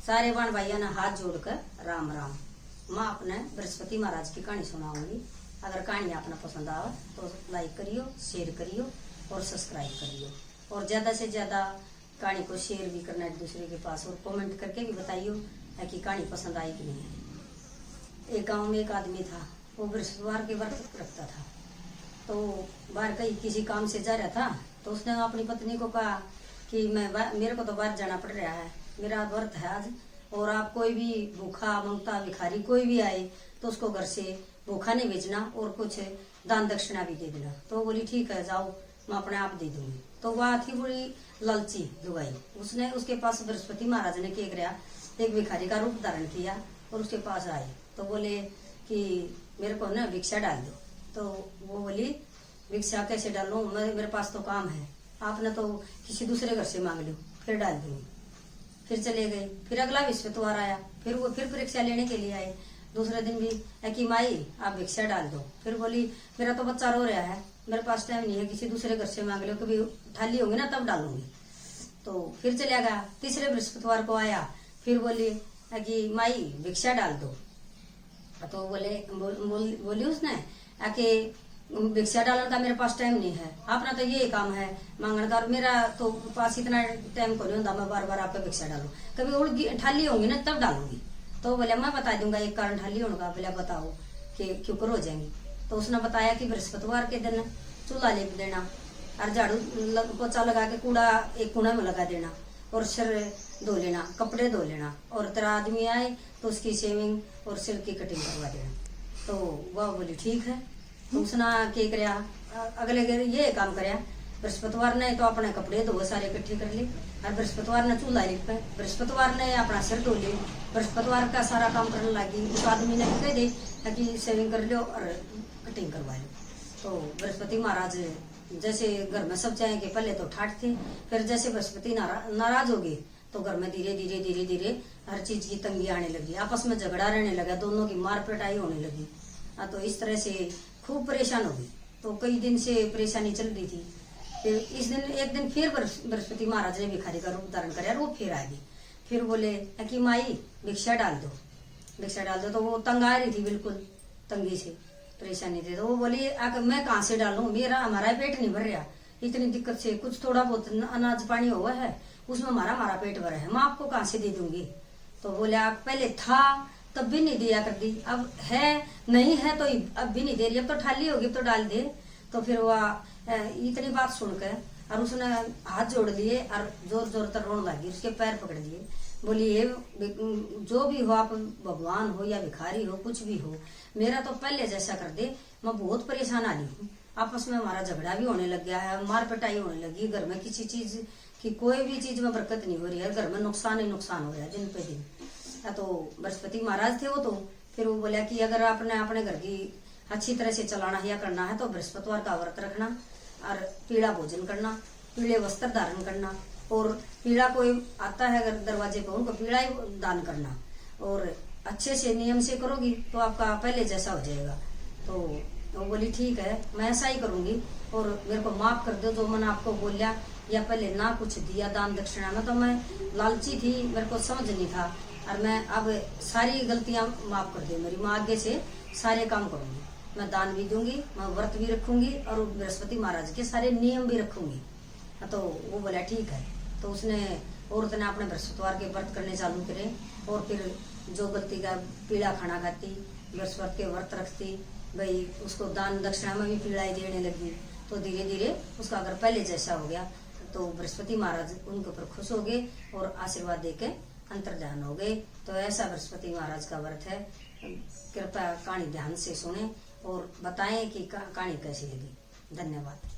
सारे बाण भाइयों ने हाथ जोड़कर राम राम। मैं अपने बृहस्पति महाराज की कहानी सुनाऊंगी। अगर कहानी आपने पसंद आवे तो लाइक करियो, शेयर करियो और सब्सक्राइब करियो, और ज्यादा से ज्यादा कहानी को शेयर भी करना एक दूसरे के पास, और कमेंट करके भी बताइयो कि कहानी पसंद आई कि नहीं। एक गांव में एक आदमी था, वो बृहस्पतिवार के व्रत रखता था। तो बाहर कहीं किसी काम से जा रहा था, तो उसने अपनी पत्नी को कहा कि मेरे को तो बाहर जाना पड़ रहा है, मेरा व्रत है आज, और आप कोई भी भूखा मंगता भिखारी कोई भी आए तो उसको घर से भूखा नहीं भेजना और कुछ दान दक्षिणा भी दे देना। तो वो बोली ठीक है, जाओ, मैं अपने आप दे दूंगी। तो वह थी बड़ी लालची लुगाई। उसने उसके पास बृहस्पति महाराज ने क्या कराया, एक भिखारी का रूप धारण किया और उसके पास आए। तो बोले कि मेरे को ना भिक्षा डाल दो। तो वो बोली भिक्षा कैसे डालूं, मेरे पास तो काम है, आपने तो किसी दूसरे घर से मांग लो, फिर डाल दूंगी। फिर चले गए। फिर अगला बृहस्पतिवार आया, फिर वो फिर परीक्षा लेने के लिए आए। दूसरे दिन भी कि माई आप भिक्षा डाल दो। फिर बोली मेरा तो बच्चा रो रहा है, मेरे पास टाइम नहीं है, किसी दूसरे घर से मांग लो, कभी थाली होगी ना तब डालूंगी। तो फिर चला गया। तीसरे बृहस्पतिवार को आया, फिर बोली कि माई भिक्षा डाल दो। तो बोली उसने कि भिक्षा डालने का मेरे पास टाइम नहीं है, अपना तो ये काम है मांगने का, और मेरा तो पास इतना टाइम को नहीं होता मैं बार बार आपका भिक्षा डालूं, कभी उड़ ठाली होंगी ना तब डालूंगी। तो बोले मैं बता दूंगा एक कारण ठाली होने का। बोले बताओ कि क्यों कर हो जाएंगी। तो उसने बताया कि बृहस्पतिवार के दिन चूल्हा लेप देना और झाड़ू पोछा लगा के कूड़ा एक कूड़ा में लगा देना, और सिर धो लेना, कपड़े धो लेना, और तेरा आदमी आए तो उसकी शेविंग और सिर की कटिंग करवा देना। तो वह बोली ठीक है। तो उसने क्या कराया, अगले ये काम कराया, बृहस्पतिवार ने तो अपने कपड़े धो सारे इकट्ठे कर लिए, और बृहस्पतिवार ने चूल्हा लिपे, बृहस्पतिवार ने अपना सिर धो लिए, बृहस्पतिवार का सारा काम करने लगी। उस आदमी ने कह दे कि शेविंग कर लो और कटिंग करवा लो। तो बृहस्पति महाराज जैसे घर में सब चाहेंगे, पहले तो ठाठ थे, फिर जैसे बृहस्पति नाराज हो गए तो घर में धीरे धीरे धीरे धीरे हर चीज की तंगी आने लगी, आपस में झगड़ा रहने लगा, दोनों की मार पिटाई होने लगी। तो इस तरह से खूब परेशान हो गई। तो कई दिन से परेशानी चल रही थी। फिर इस दिन एक दिन फिर बृहस्पति महाराज ने भिखारी का रूप धारण कराया, वो फिर आ गई। फिर बोले कि माई भिक्षा डाल दो, भिक्षा डाल दो। तो वो तंग आ रही थी, बिल्कुल तंगी से परेशानी थी। तो वो बोली मैं कहाँ से डालूं, हमारा पेट नहीं भर रहा, इतनी दिक्कत से कुछ थोड़ा बहुत अनाज पानी हुआ है उसमें हमारा पेट भरा है, मैं आपको कहाँ से दे दूंगी। तो बोले आप पहले था तब भी नहीं दिया कर दी, अब है नहीं है तो अब भी नहीं दे रही, अब तो ठाली होगी तो डाल दे। तो फिर वह इतनी बात सुनकर और उसने हाथ जोड़ लिए और जोर जोर तक रोने लगी, उसके पैर पकड़ लिए। बोली ये जो भी हो, आप भगवान हो या भिखारी हो, कुछ भी हो, मेरा तो पहले जैसा कर दे, मैं बहुत परेशान आ रही हूँ। आपस में हमारा झगड़ा भी होने लग गया है, मार पिटाई होने लगी, घर में किसी चीज की कोई भी चीज में बरकत नहीं हो रही है, घर में नुकसान ही नुकसान हो रहा है दिन पे दिन। तो बृहस्पति महाराज थे वो। तो फिर वो बोला कि अगर आपने अपने घर की अच्छी तरह से चलाना है या करना है तो बृहस्पतिवार का व्रत रखना, और पीला भोजन करना, पीले वस्त्र धारण करना, और पीला कोई आता है अगर दरवाजे पर उनको पीला ही दान करना, और अच्छे से नियम से करोगी तो आपका पहले जैसा हो जाएगा। तो वो बोली ठीक है, मैं ऐसा ही करूंगी, और मेरे को माफ कर दो जो मैंने आपको बोलिया या पहले ना कुछ दिया दान दक्षिणा में, तो मैं लालची थी, मेरे को समझ नहीं था, और मैं अब सारी गलतियां माफ कर दो मेरी, मैं आगे से सारे काम करूंगी, मैं दान भी दूंगी, मैं व्रत भी रखूंगी, और बृहस्पति महाराज के सारे नियम भी रखूंगी। तो वो बोला ठीक है। तो उसने औरत ने अपने बृहस्पतिवार के व्रत करने चालू करे, और फिर जो गलती का पीला खाना खाती, बृहस्पति के व्रत रखती, भाई उसको दान दक्षिणा में भी पीड़ा ही देने लगी। तो धीरे धीरे उसका अगर पहले जैसा हो गया तो बृहस्पति महाराज उनके ऊपर खुश हो गए और आशीर्वाद देके अंतर्ध्यान हो गए। तो ऐसा बृहस्पति महाराज का व्रत है। कृपया कहानी ध्यान से सुने और बताएं कि कहानी कैसी लगी। धन्यवाद।